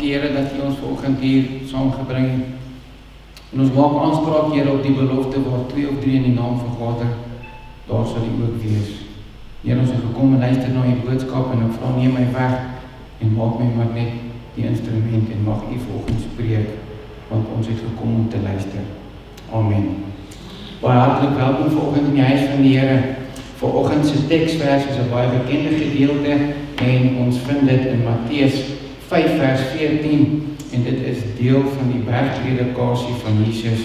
Here dat U ons vanoggend hier saamgebring het. En ons maak aanspraak, Here, op die belofte waar 2 of 3 in die naam vergader, daar sal U ook wees. Here, ons het gekom en luister na U boodskap en ek vra, neem my weg en maak my maar net die instrument en mag U vanoggend spreek, want ons het gekom om te luister. Amen. Baie hartlik welkom vanoggend in die huis van die Here. Vanoggend se teksvers is 'n baie bekende gedeelte en ons vind dit in Matteus 5 vers 14 en dit is deel van die bergpredikasie van Jesus.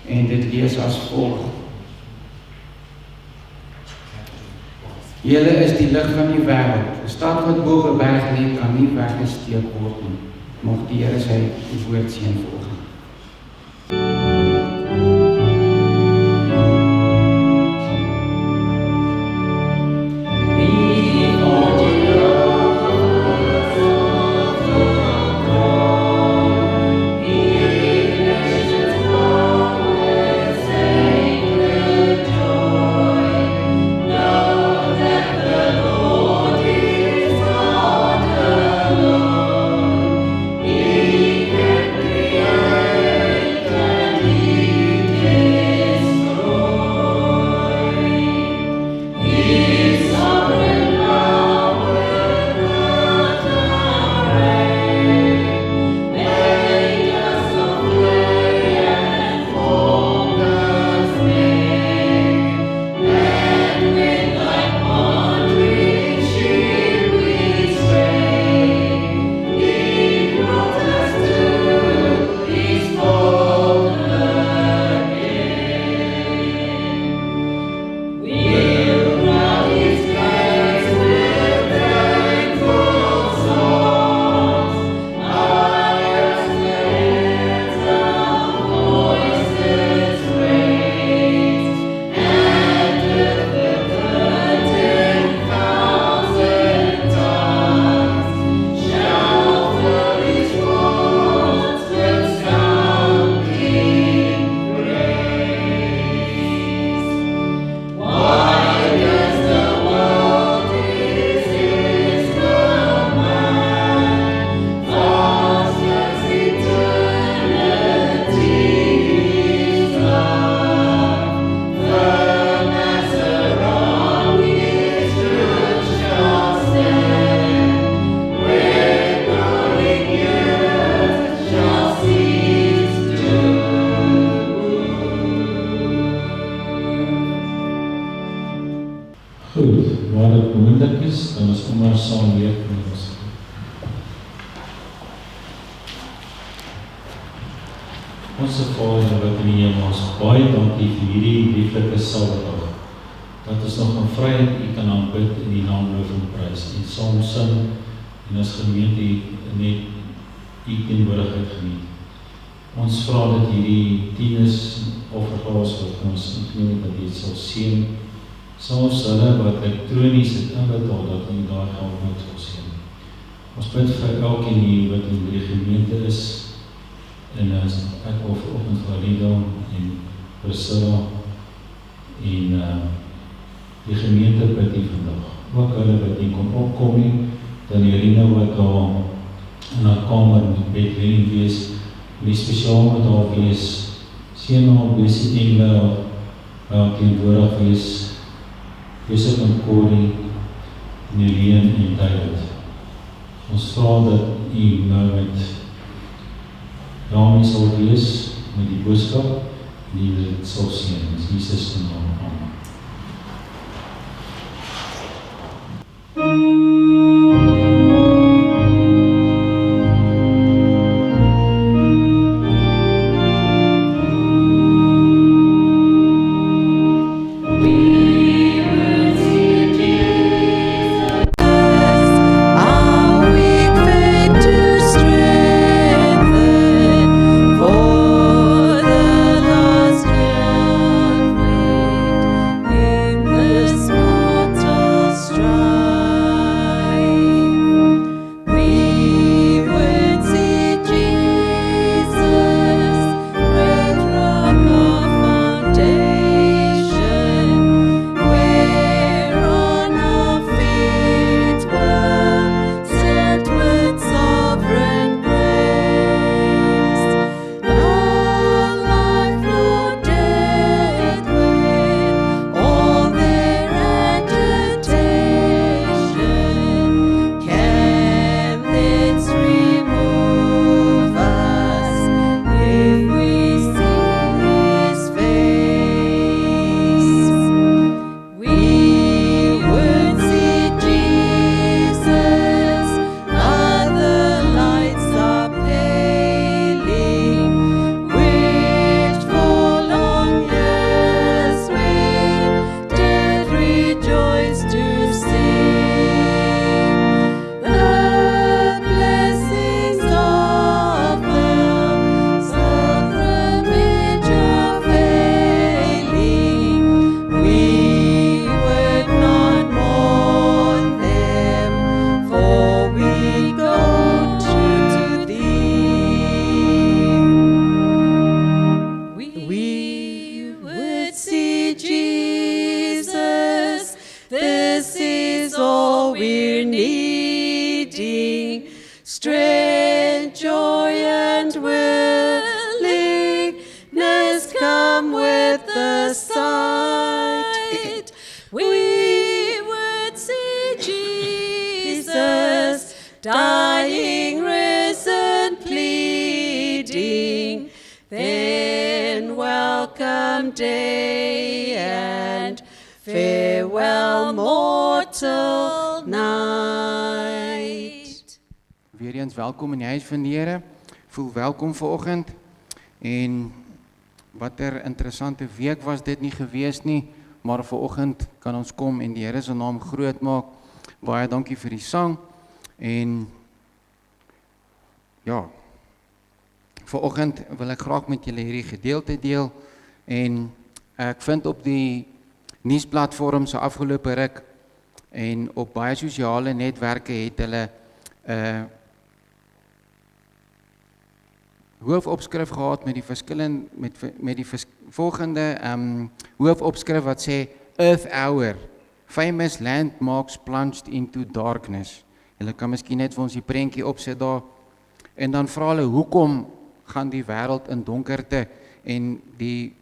En dit lees as volg. Julle is die lig van die wêreld. 'n Stad wat bo 'n berg lê, kan nie weggesteek word nie. Mag die Here sy woord seën vanoggend. Onse Vader wat in die hemel is, baie dankie vir hierdie lieflike Saterdag, dat ons nog in vryheid U kan aanbid in die naam loof en prys, en saam sing, en as gemeente net U teenwoordigheid geniet. Ons vra dat hierdie tieners offergawe wat ons ontneem, dat U dit sal seën, selfs hulle wat elektronies het inbetaal, dat U daai geld moet sal seën. Ons bid vir elkeen hier wat in die gemeente is, en ek wil vanoggend vir Rida en Priscilla en die gemeente bid hier vandag. Ook hulle wat nie kon opkom nie, dan Irina wat daar in haar kamer met bedweding wees, en die spesiaal met haar wees, seën haar, wees die engele, teenwoordig wees, Joseph en Corrie, Nelien en David. Ons vra dat U nou met daarmee sal wees met die boodskap en U dit sal seën. In Jesus se naam. Amen. Welkom in die huis van die Here. Voel welkom vanoggend. En watter interessante week was dit nie gewees nie, maar vanoggend kan ons kom en die Here se naam groot maak. Baie dankie vir die sang. En ja, vanoggend wil ek graag met julle hierdie gedeelte deel. En ek vind op die nuusplatforms se afgelope ruk en op baie sosiale netwerke het hulle hoofopskrif gehad met die volgende hoofopskrif wat sê Earth Hour, famous landmarks plunged into darkness. Julle kan miskien net vir ons die prentjie opsit daar. En dan vra hulle, hoekom gaan die wêreld in donkerte? En die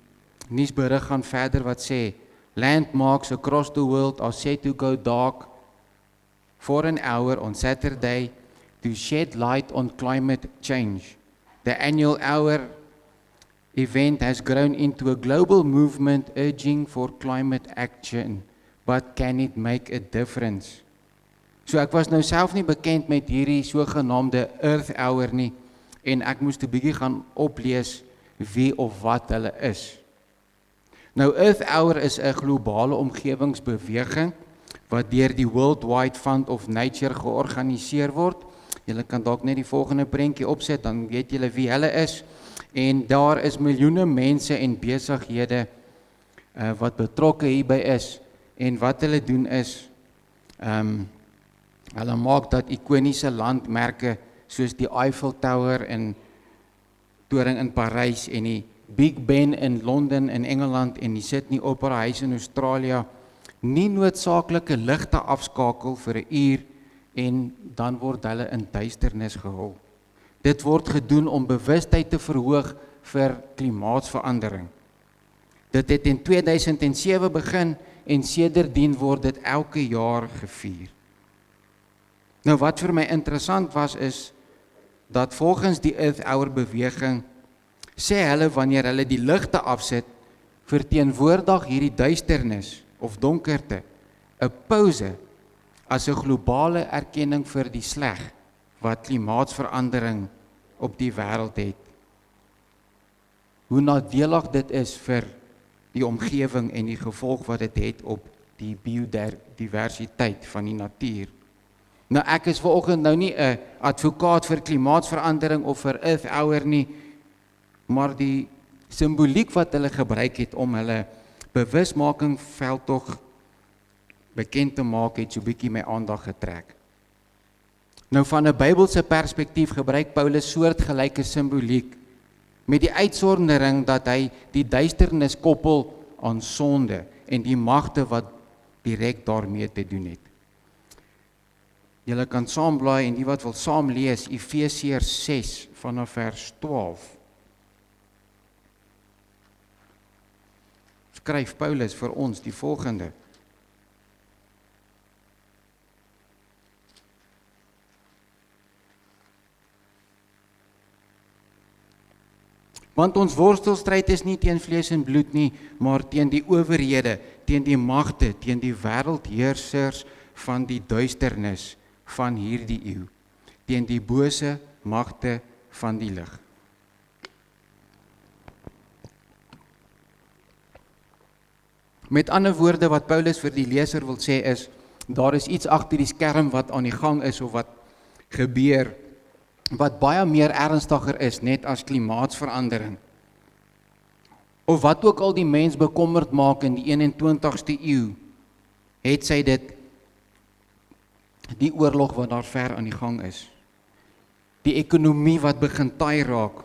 nuusberig gaan verder wat sê, landmarks across the world are set to go dark for an hour on Saturday to shed light on climate change. The annual hour event has grown into a global movement urging for climate action, but can it make a difference? So ek was nou self nie bekend met hierdie sogenaamde Earth Hour nie, en ek moes 'n bietjie gaan oplees wie of wat hulle is. Nou Earth Hour is 'n globale omgewingsbeweging wat deur die World Wide Fund of Nature georganiseer word. Julle kan dalk net die volgende prentjie opsit, dan weet julle wie hulle is. En daar is miljoene mense en besighede wat betrokke hierby is. En wat hulle doen is, hulle maak dat ikoniese landmerke soos die Eiffel Tower en Toring in Parys en die Big Ben in Londen in Engeland en die Sydney Opera House in Australië nie noodsaaklike ligte afskakel vir 'n uur en dan word hulle in duisternis gehul. Dit word gedoen om bewustheid te verhoog vir klimaatsverandering. Dit het in 2007 begin en sedertdien word dit elke jaar gevier. Nou wat vir my interessant was is, dat volgens die Earth Hour beweging, sê hulle wanneer hulle die ligte afsit, verteenwoordig hierdie duisternis of donkerte, 'n pouse as 'n globale erkenning vir die sleg wat klimaatsverandering op die wêreld het. Hoe nadelig dit is vir die omgewing en die gevolg wat dit het op die biodiversiteit van die natuur. Nou ek is vanoggend nou nie 'n advokaat vir klimaatsverandering of vir Earth Hour nie, maar die simboliek wat hulle gebruik het om hulle bewusmaking veldtog bekend te maak, het so bietjie my aandag getrek. Nou van 'n Bybelse perspektief gebruik Paulus soortgelyke simboliek, met die uitsondering dat hy die duisternis koppel aan sonde en die magte wat direk daarmee te doen het. Julle kan saamblaai en die wat wil saam lees, Efesiërs 6 vanaf vers 12. Skryf Paulus vir ons die volgende: Want ons worstelstryd is nie teen vlees en bloed nie, maar teen die owerhede, teen die magte, teen die wêreldheersers van die duisternis van hierdie eeu, teen die bose magte van die lig. Met ander woorde wat Paulus vir die leser wil sê is, daar is iets agter die skerm wat aan die gang is of wat gebeur, wat baie meer ernstiger is net as klimaatsverandering. Of wat ook al die mens bekommerd maak in die 21ste eeu, het sy dit die oorlog wat daar ver aan die gang is. Die ekonomie wat begin taai raak,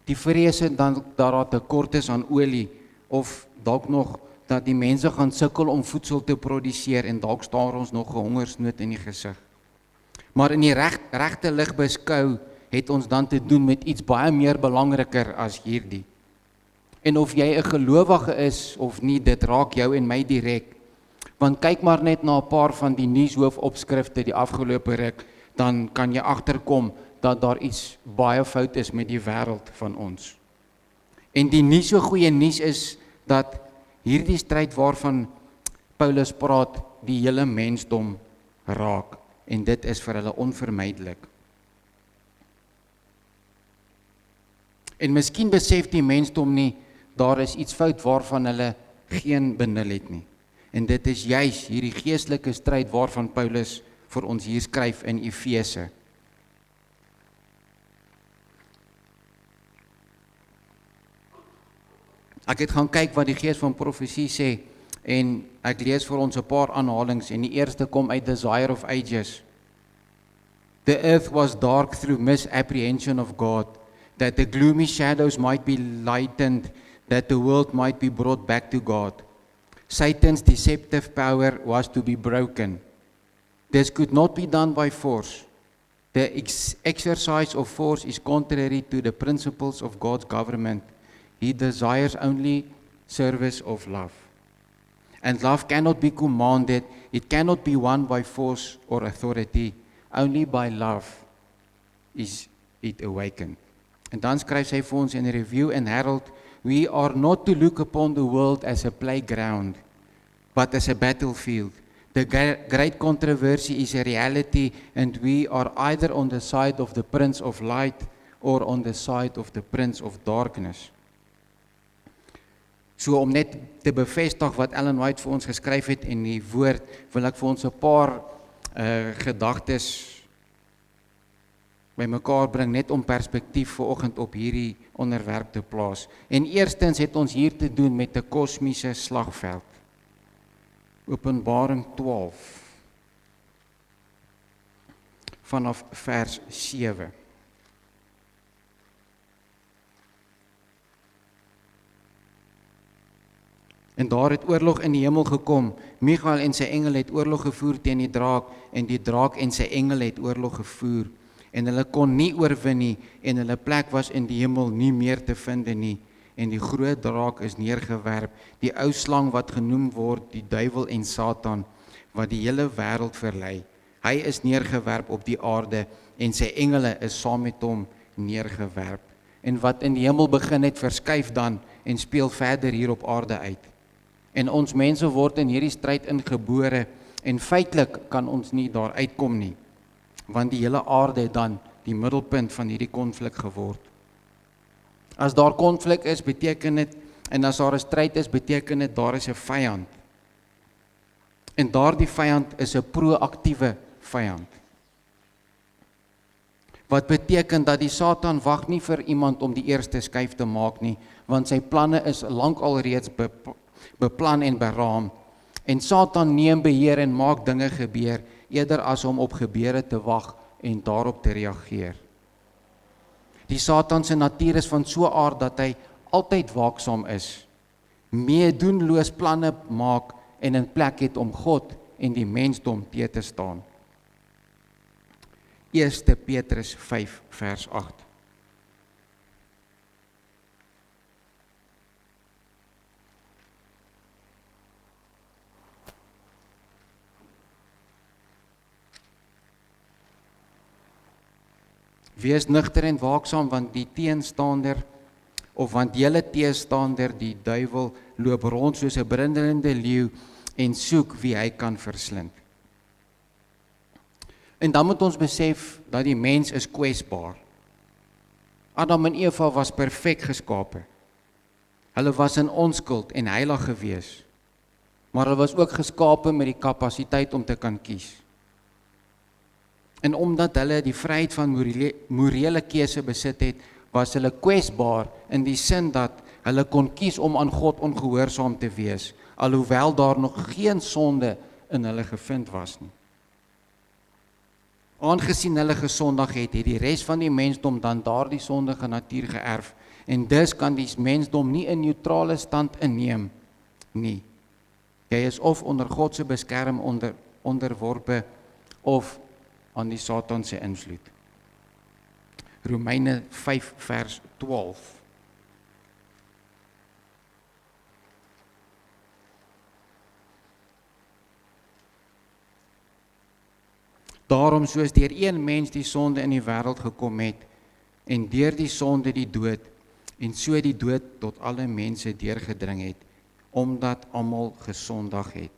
die vrese dat daar tekort is aan olie, of dalk nog dat die mense gaan sukkel om voedsel te produseer en dalk staar ons nog 'n hongersnood in die gesig. Maar in die regte lig beskou, het ons dan te doen met iets baie meer belangriker as hierdie. En of jy 'n gelowige is of nie, dit raak jou en my direk. Want kyk maar net na 'n paar van die nuushoofopskrifte die afgelope ruk, dan kan jy agterkom dat daar iets baie fout is met die wêreld van ons. En die nie so goeie nuus is dat hierdie stryd waarvan Paulus praat, die hele mensdom raak. En dit is vir hulle onvermydelik. En miskien besef die mensdom nie, daar is iets fout waarvan hulle geen benul het nie. En dit is juis hierdie geestelike stryd waarvan Paulus vir ons hier skryf in Efese. Ek het gaan kyk wat die gees van profesie sê, en ek lees vir ons 'n paar aanhalings, en die eerste kom uit Desire of Ages. The earth was dark through misapprehension of God, that the gloomy shadows might be lightened, that the world might be brought back to God. Satan's deceptive power was to be broken. This could not be done by force. The exercise of force is contrary to the principles of God's government. He desires only service of love. And love cannot be commanded, it cannot be won by force or authority. Only by love is it awakened. En dan skryf hy vir ons in Review and Herald, we are not to look upon the world as a playground, but as a battlefield. The great controversy is a reality, and we are either on the side of the Prince of Light or on the side of the Prince of Darkness. So om net te bevestig wat Ellen White vir ons geskryf het in die woord, wil ek vir ons 'n paar gedagtes bymekaar bring, net om perspektief vanoggend op hierdie onderwerp te plaas. En eerstens het ons hier te doen met 'n kosmiese slagveld. Openbaring 12 vanaf vers 7. En daar het oorlog in die hemel gekom. Michael en sy engel het oorlog gevoer teen die draak, en die draak en sy engel het oorlog gevoer. En hulle kon nie oorwin nie, en hulle plek was in die hemel nie meer te vind nie. en die groot draak is neergewerp, die ou slang wat genoem word die duiwel en Satan, wat die hele wêreld verlei. Hy is neergewerp op die aarde en sy engele is saam met hom neergewerp. En wat in die hemel begin het, verskuif dan en speel verder hier op aarde uit. En ons mense word in hierdie stryd ingebore en feitelik kan ons nie daar uitkom nie, want die hele aarde het dan die middelpunt van hierdie konflik geword. As daar konflik is, beteken dit, en as daar 'n stryd is, beteken dit daar is 'n vyand. En daardie vyand is 'n proaktiewe vyand. Wat beteken dat die Satan wag nie vir iemand om die eerste skuif te maak nie, want sy planne is lank al reeds beplan en beraam. En Satan neem beheer en maak dinge gebeur, eerder as om op gebeure te wag en daarop te reageer. Die Satan se natuur is van so 'n aard dat hy altyd waaksaam is, meedoenloos planne maak en in plek het om God en die mensdom teë te staan. 1 Petrus 5 vers 8. Wees nugter en waaksaam, want die teenstander, of want julle teestander, die duiwel, loop rond soos 'n brandende leeu en soek wie hy kan verslind. En dan moet ons besef dat die mens is kwesbaar. Adam en Eva was perfek geskape. Hulle was in onskuld en heilig gewees, maar hulle was ook geskape met die kapasiteit om te kan kies. En omdat hulle die vryheid van morele keuse besit het, was hulle kwesbaar in die sin dat hulle kon kies om aan God ongehoorsaam te wees, alhoewel daar nog geen sonde in hulle gevind was nie. Aangesien hulle gesondig het, het die res van die mensdom dan daardie sondige natuur geërf, en dus kan die mensdom nie 'n neutrale stand inneem nie. Jy is of onder God se beskerm onderworpe, of aan die Satan se invloed. Romeine 5 vers 12. Daarom soos deur een mens die sonde in die wêreld gekom het, en deur die sonde die dood, en so die dood tot alle mense deurgedring het, omdat almal gesondig het.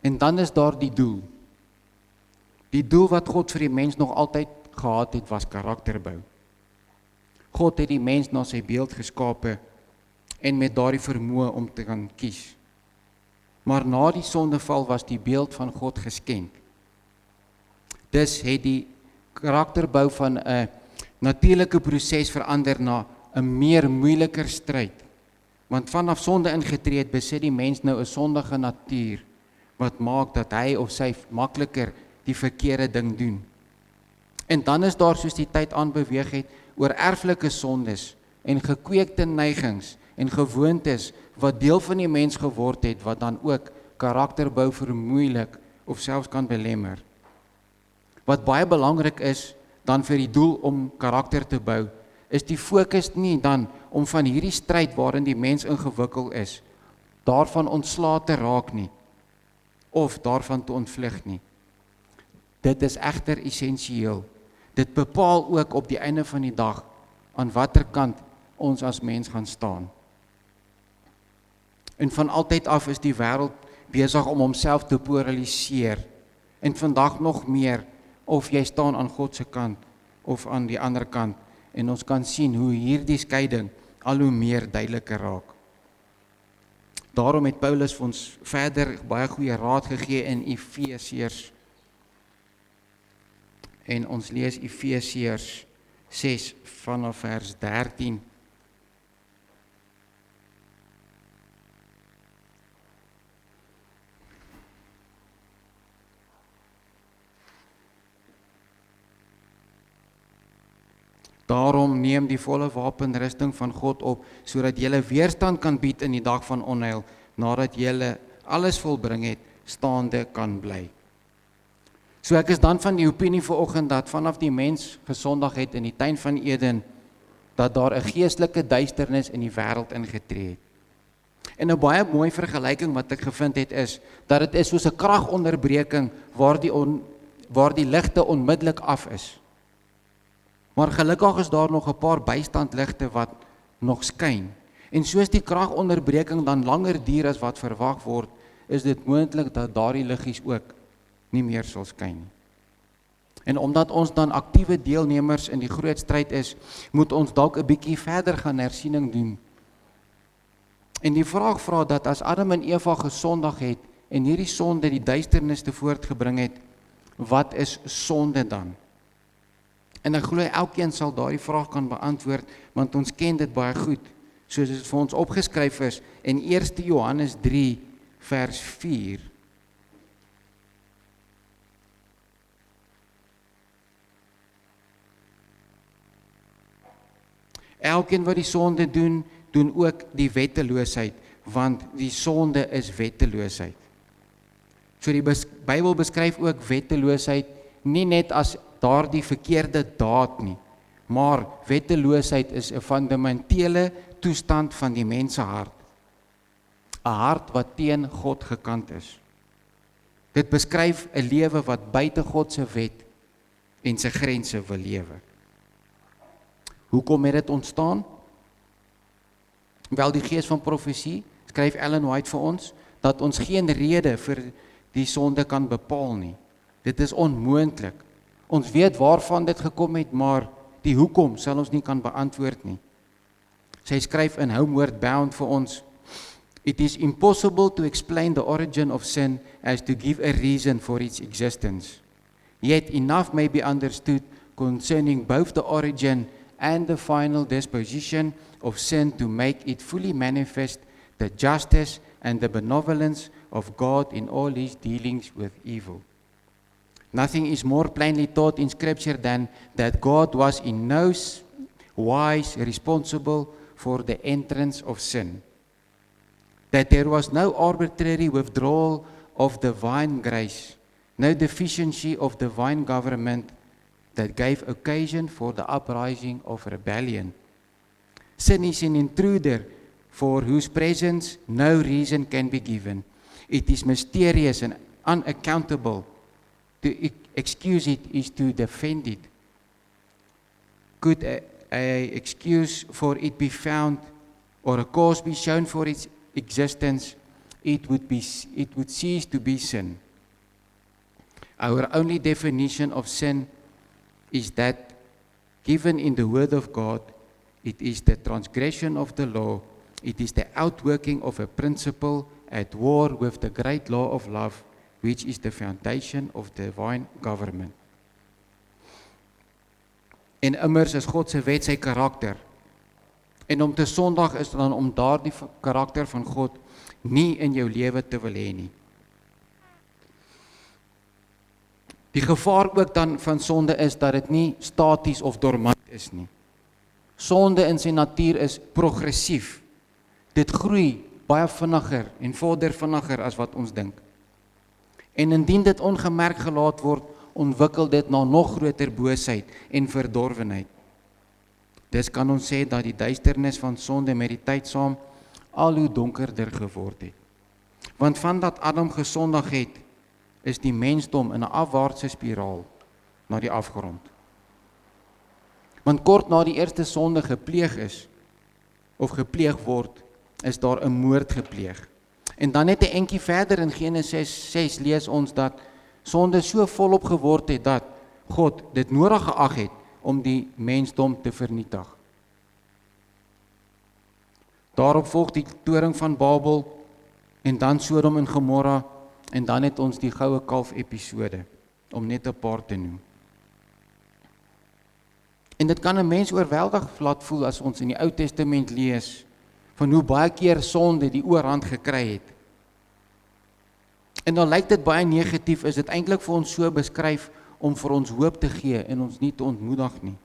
En dan is daar die doel. Die doel wat God vir die mens nog altyd gehad het, was karakterbou. God het die mens na sy beeld geskape en met daardie vermoë om te kan kies. Maar na die sondeval was die beeld van God geskend. Dus het die karakterbou van 'n natuurlike proses verander na 'n meer moeiliker stryd. Want vanaf sonde ingetree het, besit die mens nou 'n sondige natuur, wat maak dat hy of sy makliker die verkeerde ding doen. En dan is daar, soos die tyd aanbeweeg het, oor erflike sondes en gekweekte neigings en gewoontes wat deel van die mens geword het, wat dan ook karakterbou vermoeilik of selfs kan belemmer. Wat baie belangrik is dan vir die doel om karakter te bou, is die fokus nie dan om van hierdie stryd waarin die mens ingewikkel is, daarvan ontslae te raak nie, of daarvan te ontvlug nie. Dit is egter essensieel. Dit bepaal ook op die einde van die dag aan watter kant ons as mens gaan staan. En van altyd af is die wêreld besig om homself te polariseer. En vandag nog meer, of jy staan aan God se kant of aan die ander kant. En ons kan sien hoe hierdie skeiding al hoe meer duideliker raak. Daarom het Paulus vir ons verder baie goeie raad gegee in Efesiërs. En ons lees Efesiërs 6 vanaf vers 13. Daarom neem die volle wapenrusting van God op, sodat jy weerstand kan bied in die dag van onheil, nadat jy alles volbring het, staande kan bly. So ek is dan van die opinie vanoggend dat vanaf die mens gesondig het in die tuin van Eden, dat daar 'n geestelike duisternis in die wêreld ingetree het. En 'n baie mooi vergelyking wat ek gevind het is, dat dit is soos 'n kragonderbreking waar die ligte onmiddellik af is. Maar gelukkig is daar nog 'n paar bystandligte wat nog skyn. En soos die kragonderbreking dan langer duur as wat verwag word, is dit moontlik dat daardie liggies ook nie meer sal skyn nie. En omdat ons dan aktiewe deelnemers in die groot stryd is, moet ons dalk 'n bietjie verder gaan hersiening doen. En die vraag vra dat as Adam en Eva gesondig het en hierdie sonde die duisternis te voortgebring het, wat is sonde dan? En ek glo elkeen sal daardie vraag kan beantwoord, want ons ken dit baie goed, soos dit vir ons opgeskryf is in 1 Johannes 3 vers 4. Elkeen wat die sonde doen ook die wetteloosheid, want die sonde is wetteloosheid. So die Bybel beskryf ook wetteloosheid nie net as daardie verkeerde daad nie, maar wetteloosheid is 'n fundamentele toestand van die mensehart. 'n Hart wat teen God gekant is. Dit beskryf 'n lewe wat buite God se wet en sy grense wil lewe. Hoekom het dit ontstaan? Wel, die gees van profesie, skryf Ellen White vir ons, dat ons geen rede vir die sonde kan bepaal nie. Dit is onmoontlik. Ons weet waarvan dit gekom het, maar die hoekom sal ons nie kan beantwoord nie. Sy skryf in Homeward Bound vir ons, "It is impossible to explain the origin of sin as to give a reason for its existence. Yet enough may be understood concerning both the origin and the final disposition of sin to make it fully manifest the justice and the benevolence of God in all his dealings with evil. Nothing is more plainly taught in Scripture than that God was in no wise responsible for the entrance of sin. That there was no arbitrary withdrawal of divine grace, no deficiency of divine government that gave occasion for the uprising of rebellion. Sin is an intruder for whose presence no reason can be given. It is mysterious and unaccountable. To excuse it is to defend it. Could a excuse for it be found or a cause be shown for its existence, it would cease to be sin. Our only definition of sin is that given in the Word of God, it is the transgression of the law, it is the outworking of a principle at war with the great law of love, which is the foundation of divine government. En immers is God se wet sy karakter. En om te sondig is dan om daardie karakter van God nie in jou lewe te wil hê nie. Die gevaar ook dan van sonde is dat dit nie staties of dormant is nie. Sonde in sy natuur is progressief. Dit groei baie vinniger en vorder vinniger as wat ons dink. En indien dit ongemerk gelaat word, ontwikkel dit na nog groter boosheid en verdorwenheid. Dis kan ons sê dat die duisternis van sonde met die tyd saam al hoe donkerder geword het. Want vandat Adam gesondig het, is die mensdom in 'n afwaartse spiraal na die afgrond. Want kort na die eerste sonde gepleeg is, of gepleeg word, is daar 'n moord gepleeg. En dan net 'n entjie verder in Genesis 6 lees ons dat sonde so volop geword het dat God dit nodig geag het om die mensdom te vernietig. Daarop volg die toring van Babel en dan Sodom en Gomorra en dan het ons die goue kalf episode, om net 'n paar te noem. En dit kan 'n mens oorweldig laat voel as ons in die Ou Testament lees van hoe baie keer sonde die oorhand gekry het. En dan lyk dit baie negatief, is dit eintlik vir ons so beskryf om vir ons hoop te gee en ons nie te ontmoedig nie.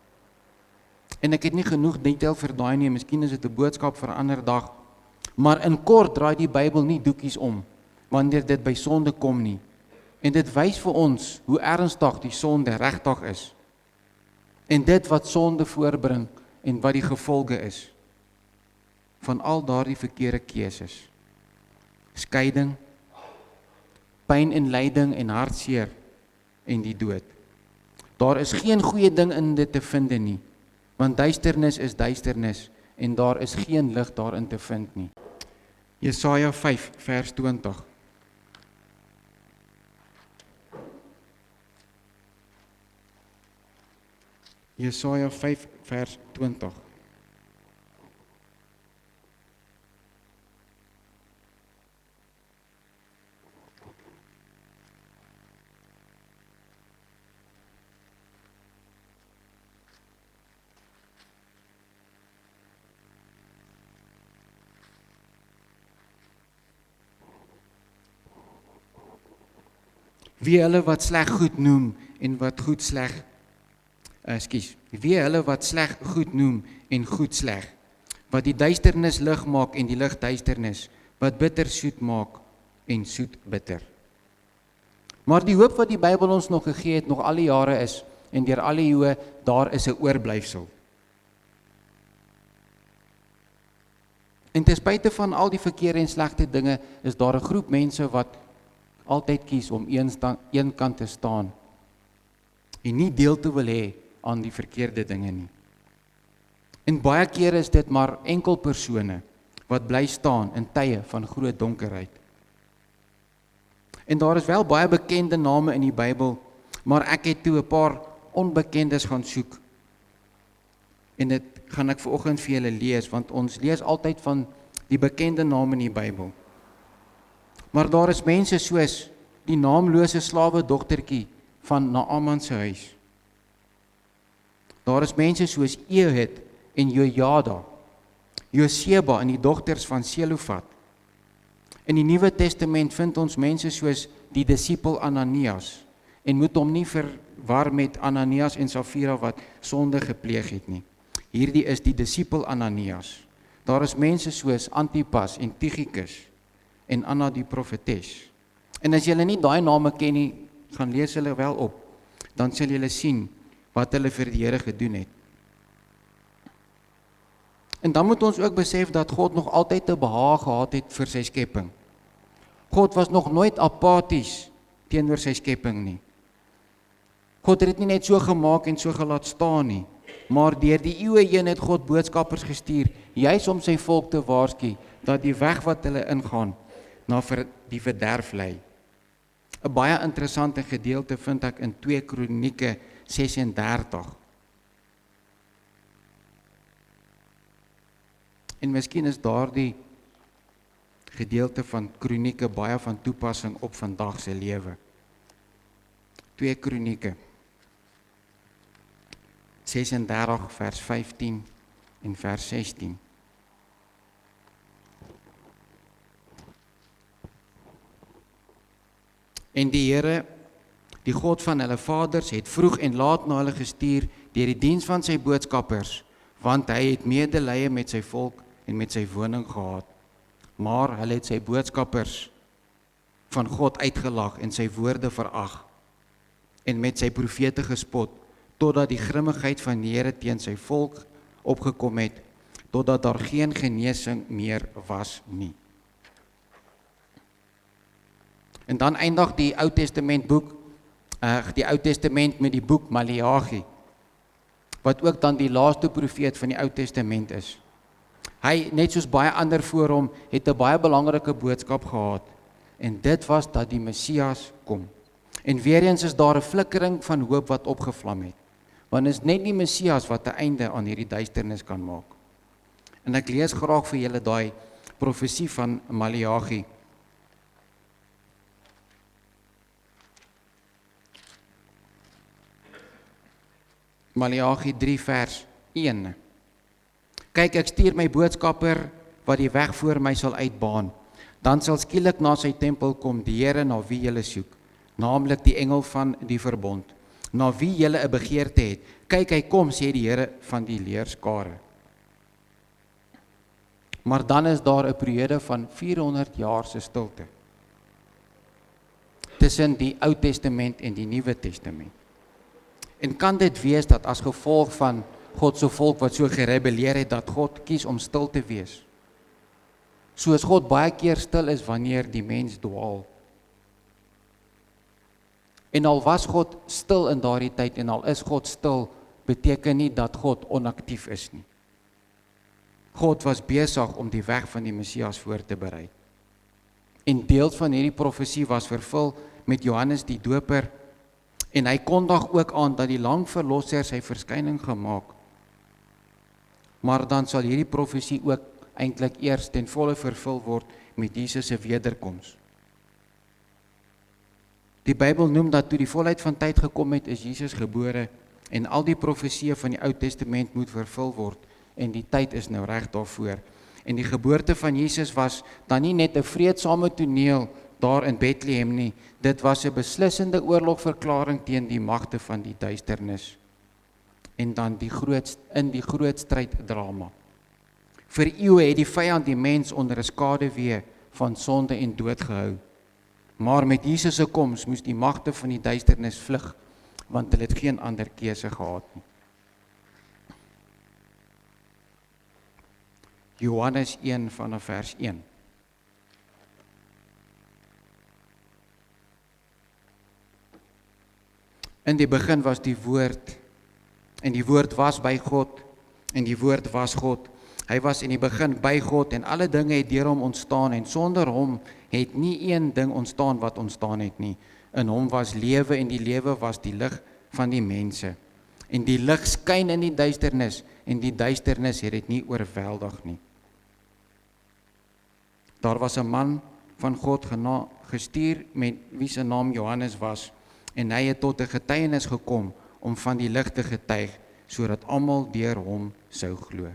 En ek het nie genoeg detail vir daai nie, miskien is dit 'n boodskap vir 'n ander dag, maar in kort draai die Bybel nie doekies om wanneer dit by sonde kom nie. En dit wys vir ons hoe ernstig die sonde regtig is. En dit wat sonde voorbring en wat die gevolge is van al daardie verkeerde keuses. Skeiding, pyn en lyding en hartseer en die dood. Daar is geen goeie ding in dit te vind nie, want duisternis is duisternis en daar is geen lig daarin te vind nie. Jesaja 5 vers 20. Jesaja 5 vers 20. Wie hulle wat sleg goed noem en wat goed sleg, wie hulle wat sleg goed noem en goed sleg, wat die duisternis lig maak en die lig duisternis, wat bitter soet maak en soet bitter. Maar die hoop wat die Bybel ons nog gegee het, nog al die jare is, en deur al die eeue, daar is 'n oorblyfsel. En ten spyte van al die verkeerde en slegte dinge, is daar 'n groep mense wat altyd kies om een kant te staan en nie deel te wil hê aan die verkeerde dinge nie. En baie kere is dit maar enkel persone wat bly staan in tye van groot donkerheid. En daar is wel baie bekende name in die Bybel, maar ek het toe 'n paar onbekendes gaan soek. En dit gaan ek vanoggend vir julle lees, want ons lees altyd van die bekende name in die Bybel. Maar daar is mense soos die naamlose slawe dogtertjie van Naaman se huis. Daar is mense soos Ehud en Jojada, Joseba en die dogters van Selofat. In die Nuwe Testament vind ons mense soos die disipel Ananias, en moet hom nie verwar met Ananias en Safira wat sonde gepleeg het nie. Hierdie is die disipel Ananias. Daar is mense soos Antipas en Tychicus en Anna die profetes. En as julle nie daai name ken nie, gaan lees hulle wel op, dan sal julle sien wat hulle vir die Here gedoen het. En dan moet ons ook besef dat God nog altyd 'n behaag gehad het vir sy skepping. God was nog nooit apaties teenoor sy skepping nie. God het dit nie net so gemaak en so gelaat staan nie, maar deur die eeue heen het God boodskappers gestuur, juis om sy volk te waarsku dat die weg wat hulle ingaan na die verderf lei. 'n Baie interessante gedeelte vind ek in 2 Kronieke 36. En miskien is daardie gedeelte van Kronieke baie van toepassing op vandag se lewe. 2 Kronieke 36 vers 15 en vers 16. En die Here, die God van hulle vaders, het vroeg en laat na hulle gestuur deur die diens van sy boodskappers, want hy het medelee met sy volk en met sy woning gehad. Maar hulle het sy boodskappers van God uitgelag en sy woorde verag en met sy profete gespot, totdat die grimmigheid van die Here teen sy volk opgekom het, totdat daar geen genesing meer was nie. En dan eindig die Ou Testament boek, die Ou Testament met die boek Maleagi, wat ook dan die laaste profeet van die Ou Testament is. Hy, net soos baie ander voor hom, het 'n baie belangrike boodskap gehad, en dit was dat die Messias kom. En weer eens is daar 'n flikkering van hoop wat opgevlam het, want is net die Messias wat 'n einde aan hierdie duisternis kan maak. En ek lees graag vir julle daai profesie van Maleagi. Maleagi 3 vers 1. Kyk, ek stuur my boodskapper wat die weg voor my sal uitbaan. Dan sal skielik na sy tempel kom die Here na wie julle soek, naamlik die engel van die verbond, na wie julle 'n begeerte het. Kyk, hy kom, sê die Here van die leerskare. Maar dan is daar 'n periode van 400 jaar se stilte tussen die Ou Testament en die Nuwe Testament. En kan dit wees dat as gevolg van God se volk wat so gerebelleer het, dat God kies om stil te wees. Soos God baie keer stil is wanneer die mens dwaal. En al was God stil in daardie tyd, en al is God stil, beteken nie dat God onaktief is nie. God was besig om die weg van die Messias voor te berei. En deels van hierdie profesie was vervul met Johannes die Doper, en hy kondig ook aan dat die lang verlosser sy verskyning gemaak. Maar dan sal hierdie profesie ook eintlik eers ten volle vervul word met Jesus se wederkoms. Die Bybel noem dat toe die volheid van tyd gekom het, is Jesus gebore, en al die profesieë van die Ou Testament moet vervul word, en die tyd is nou reg daarvoor. En die geboorte van Jesus was dan nie net 'n vreedsame toneel daar in Bethlehem nie, dit was 'n beslissende oorlogverklaring teen die magte van die duisternis. En dan in die groot stryddrama. Vir eeue het die vyand die mens onder 'n skaduwee van sonde en dood gehou. Maar met Jesus se koms moes die magte van die duisternis vlug, want hulle het geen ander keuse gehad nie. Johannes 1 vanaf vers 1. In die begin was die woord, en die woord was by God, en die woord was God. Hy was in die begin by God, en alle dinge het deur hom ontstaan, en sonder hom het nie een ding ontstaan wat ontstaan het nie. In hom was lewe, en die lewe was die lig van die mense. En die lig skyn in die duisternis, en die duisternis het dit nie oorweldig nie. Daar was 'n man van God gestuur met wie se naam Johannes was, en hy het tot 'n getuienis gekom om van die lig te getuig, sodat almal deur hom sou glo.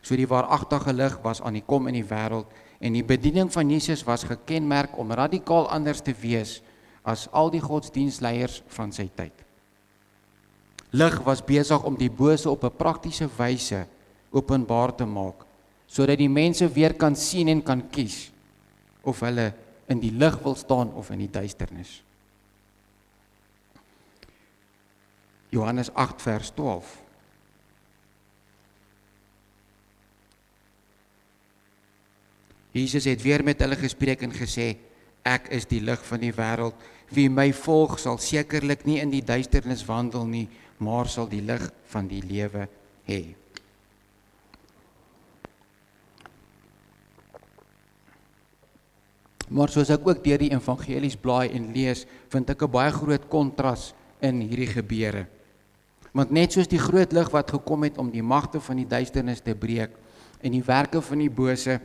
So die waaragtige lig was aan die kom in die wêreld, en die bediening van Jesus was gekenmerk om radikaal anders te wees as al die godsdienstleiers van sy tyd. Lig was besig om die bose op 'n praktiese wyse openbaar te maak, sodat die mense weer kan sien en kan kies of hulle in die lig wil staan of in die duisternis. Johannes 8 vers 12. Jesus het weer met hulle gespreek en gesê, ek is die lig van die wêreld, wie my volg sal sekerlik nie in die duisternis wandel nie, maar sal die lig van die lewe hê. Maar soos ek ook deur die evangelies blaai en lees, vind ek 'n baie groot kontras in hierdie gebeure. Want net soos die groot lig wat gekom het om die magte van die duisternis te breek en die werke van die bose,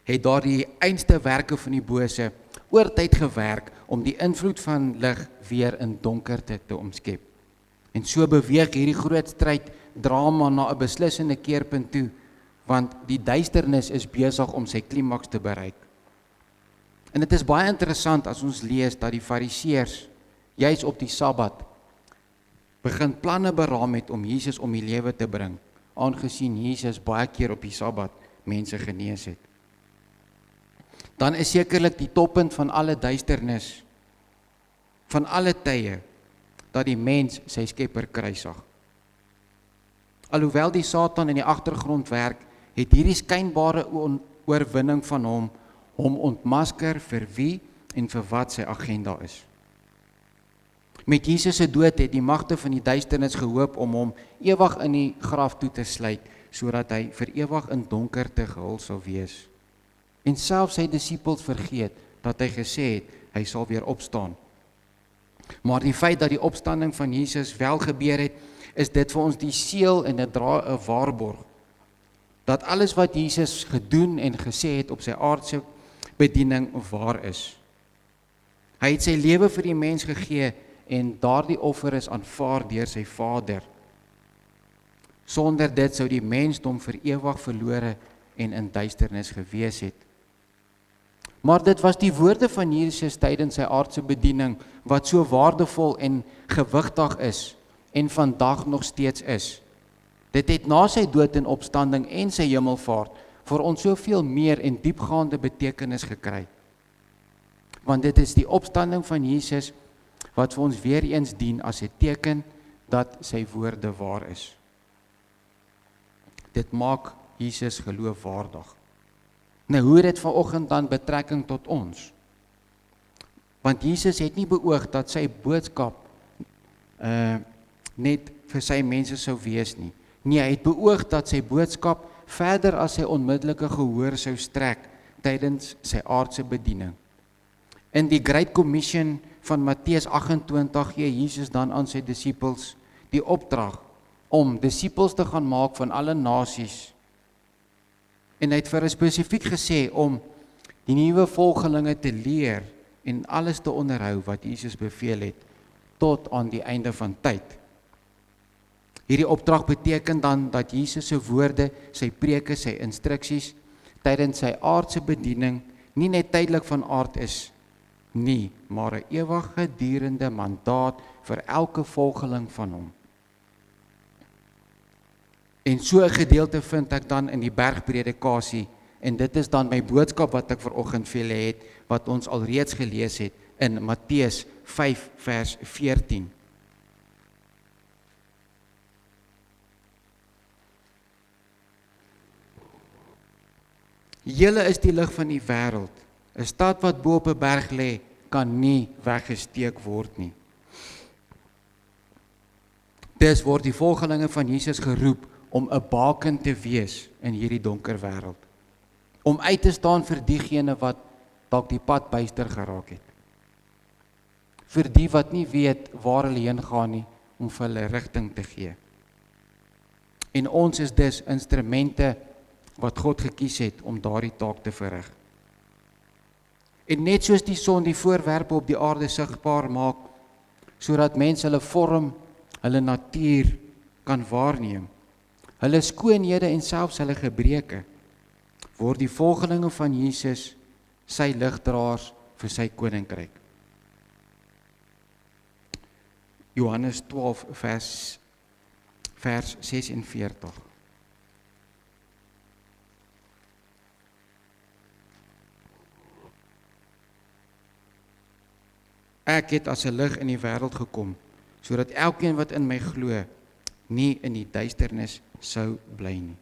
het daar die einste werke van die bose oor tyd gewerk om die invloed van lig weer in donkerte te omskep. En so beweeg hierdie groot stryd drama na 'n beslissende keerpunt toe, want die duisternis is besig om sy klimaks te bereik. En dit is baie interessant as ons lees dat die fariseërs, juis op die Sabbat, begin planne beraam het om Jesus om die lewe te bring, aangesien Jesus baie keer op die Sabbat mense genees het. Dan is sekerlik die toppunt van alle duisternis, van alle tye, dat die mens sy Skepper kruisig. Alhoewel die Satan in die agtergrond werk, het hierdie skynbare oorwinning van hom ontmasker vir wie en vir wat sy agenda is. Met Jesus se dood het die magte van die duisternis gehoop om hom ewig in die graf toe te sluit, sodat hy vir ewig in donkerte gehul sal wees. En selfs sy disippels vergeet dat hy gesê het, hy sal weer opstaan. Maar die feit dat die opstanding van Jesus wel gebeur het, is dit vir ons die seël en dit dra 'n waarborg. Dat alles wat Jesus gedoen en gesê het op sy aardse bediening waar is. Hy het sy lewe vir die mens gegee en daardie offer is aanvaar deur sy Vader. Sonder dit sou die mensdom vir ewig verlore en in duisternis gewees het. Maar dit was die woorde van Jesus tydens sy aardse bediening wat so waardevol en gewigtig is en vandag nog steeds is. Dit het na sy dood en opstanding en sy hemelvaart vir ons soveel meer en diepgaande betekenis gekry. Want dit is die opstanding van Jesus wat vir ons weer eens dien as 'n teken dat sy woorde waar is. Dit maak Jesus geloofwaardig. Nou hoe het dit vanoggend dan betrekking tot ons? Want Jesus het nie beoog dat sy boodskap net vir sy mense sou wees nie. Nee, hy het beoog dat sy boodskap verder as sy onmiddellike gehoor sou strek tydens sy aardse bediening. In die Great Commission van Matteus 28 gee Jesus dan aan sy disippels die opdrag om disippels te gaan maak van alle nasies. En hy het vir hulle spesifiek gesê om die nuwe volgelinge te leer en alles te onderhou wat Jesus beveel het tot aan die einde van tyd. Hierdie opdrag beteken dan dat Jesus se woorde, sy preke, sy instruksies tydens sy aardse bediening nie net tydelik van aard is nie, maar 'n ewige durende mandaat vir elke volgeling van hom. En so 'n gedeelte vind ek dan in die bergpredikasie, en dit is dan my boodskap wat ek vanoggend vir julle het, wat ons alreeds gelees het in Matteus 5 vers 14. Julle is die lig van die wêreld. 'n Stad wat bo op 'n berg lê, kan nie weggesteek word nie. Dus word die volgelinge van Jesus geroep om 'n baken te wees in hierdie donker wêreld. Om uit te staan vir diegene wat dalk die pad byster geraak het. Vir die wat nie weet waar hulle heen gaan nie, om vir hulle rigting te gee. En ons is dus instrumente wat God gekies het om daardie taak te verrig. En net soos die son die voorwerpe op die aarde sigbaar maak, sodat mense hulle vorm, hulle natuur kan waarneem, hulle skoonhede en selfs hulle gebreke, word die volgelinge van Jesus sy ligdraers vir sy koninkryk. Johannes 12 vers 46. Ek het as 'n lig in die wêreld gekom, sodat elkeen wat in my glo, nie in die duisternis sou bly nie.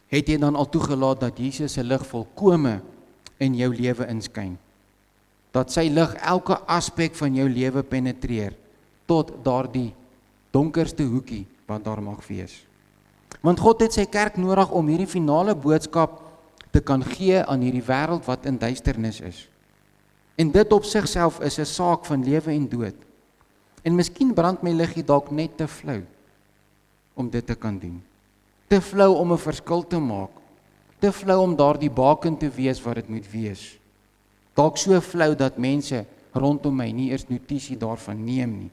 Het jy dan al toegelaat dat Jesus se lig volkome in jou lewe inskyn? Dat sy lig elke aspek van jou lewe penetreer, tot daardie donkerste hoekie wat daar mag wees. Want God het sy kerk nodig om hierdie finale boodskap te kan gee aan hierdie wêreld wat in duisternis is. En dit op sigself is 'n saak van lewe en dood. En miskien brand my liggie dalk net te flou om dit te kan doen. Te flou om 'n verskil te maak. Te flou om daardie baken te wees wat dit moet wees. Dalk so flou dat mense rondom my nie eers notisie daarvan neem nie.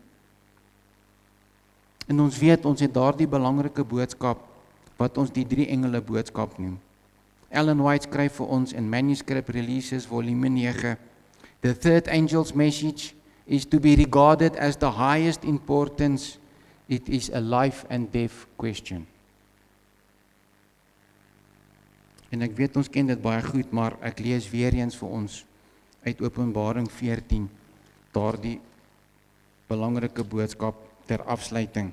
En ons weet, ons het daardie belangrike boodskap wat ons die 3 engele boodskap noem. Ellen White skryf vir ons in Manuscript Releases volume 9, "The third angel's message is to be regarded as the highest importance. It is a life and death question." En ek weet ons ken dit baie goed, maar ek lees weer eens vir ons uit Openbaring 14, daardie belangrike boodskap ter afsluiting.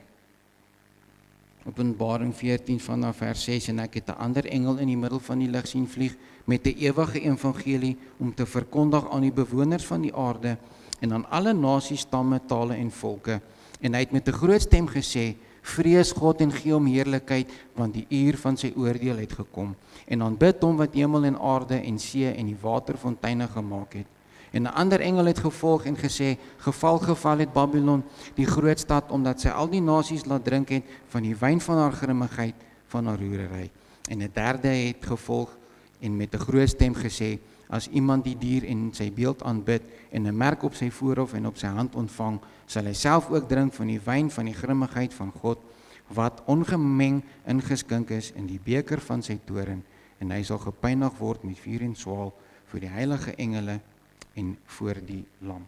Openbaring 14 vanaf vers 6, en ek het 'n ander engel in die middel van die lig sien vlieg met 'n ewige evangelie om te verkondig aan die bewoners van die aarde en aan alle nasies, stamme, tale en volke. En hy het met 'n groot stem gesê: "Vrees God en gee hom heerlikheid, want die uur van sy oordeel het gekom. En aanbid hom wat hemel en aarde en see en die waterfonteine gemaak het." En 'n ander engel het gevolg en gesê: Geval het Babylon, die groot stad, omdat sy al die nasies laat drink het van die wyn van haar grimmigheid, van haar roerery. En 'n derde het gevolg en met 'n groot stem gesê: As iemand die dier en sy beeld aanbid en 'n merk op sy voorhoof en op sy hand ontvang, sal hy self ook drink van die wyn van die grimmigheid van God, wat ongemeng ingeskink is in die beker van sy toorn, en hy sal gepynig word met vuur en swaal vir die heilige engele en voor die lam.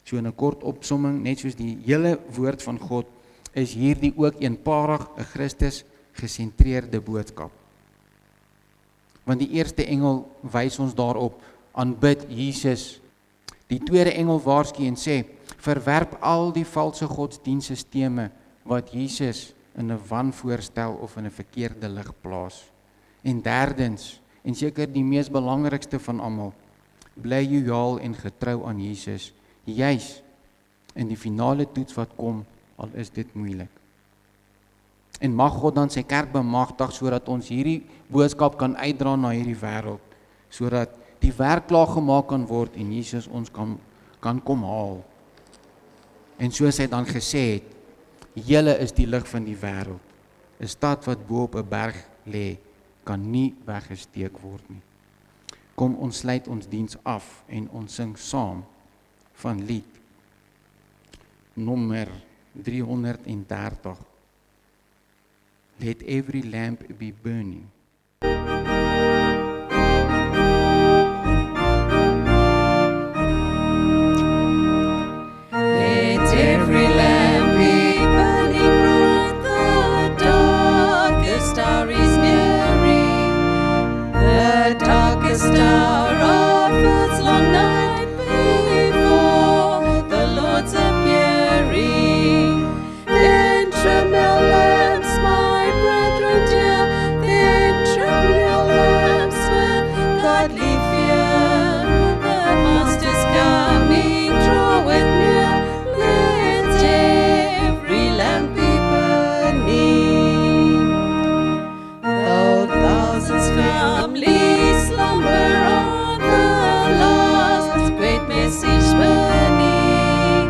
So in 'n kort opsomming, net soos die hele woord van God, is hierdie ook eenparig 'n Christus gesentreerde boodskap. Want die eerste engel wys ons daarop, aanbid Jesus. Die tweede engel waarsku en sê, Verwerp al die valse godsdienststelsels wat Jesus in 'n wanvoorstel of in 'n verkeerde lig plaas. En derdens, en seker die mees belangrikste van almal, bly lojaal en getrou aan Jesus, juis in die finale toets wat kom, al is dit moeilik. En mag God dan sy kerk bemagtig sodat ons hierdie boodskap kan uitdra na hierdie wêreld, sodat die werk klaar gemaak kan word en Jesus ons kan kom haal. En soos hy dan gesê het, julle is die lig van die wêreld. 'n Stad wat bo op 'n berg lê, kan nie weggesteek word nie. Kom ons sluit ons diens af en ons sing saam van lied nommer 330. Let every lamp be burning. Let every lamp be burning bright, the darkest hour is nearing, the darkest hour of earth's long night before the Lord's appearing. Then trim your lamps, my brethren dear, then trim your lamps with godly fear. The Master's coming, draw it near. Let every lamp be burning. Though thousands calmly slumber on the last great message burning,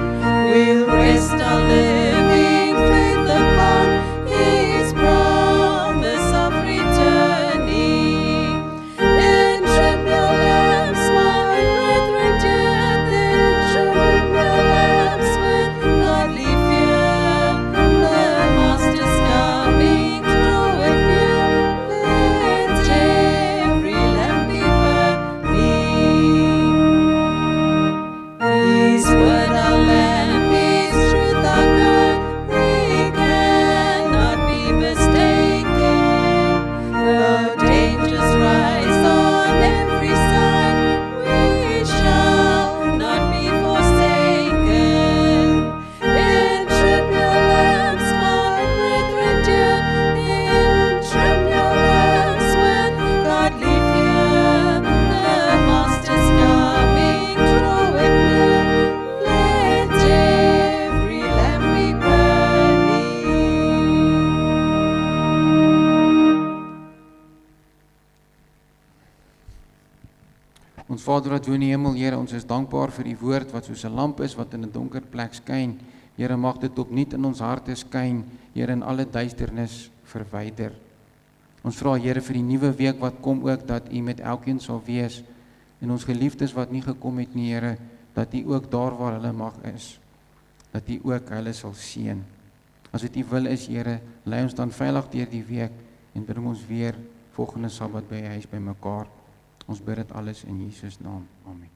we'll rest our living faith upon His promise of returning. Then trim your lamps, my brethren dear, then trim your lamps with godly fear. The Master's coming, draw it near. Let every lamp be burning. His word our lamp, His truth our guide. We cannot be mistaken. Though dangers rise on every side, we shall not be forsaken. Then trim your lamps, my brethren dear, then trim your lamps with godly fear. The Master's coming, draw it near. Let every lamp be burning. Ons Vader wat woon in die hemel, Here, ons is dankbaar vir die woord wat soos 'n lamp is wat in 'n donker plek skyn. Here, mag dit opnuut in ons harte skyn, Here, in alle duisternis verwyder. Ons vra, Here, vir die nuwe week wat kom ook, dat U met elkeen sal wees, en ons geliefdes wat nie gekom het nie, Here, dat U ook daar waar hulle mag is, dat U ook hulle sal seën. As dit U wil is, Here, lei ons dan veilig deur die week, en bring ons weer volgende Sabbat by U huis by mekaar. Ons bid dit alles in Jesus naam. Amen.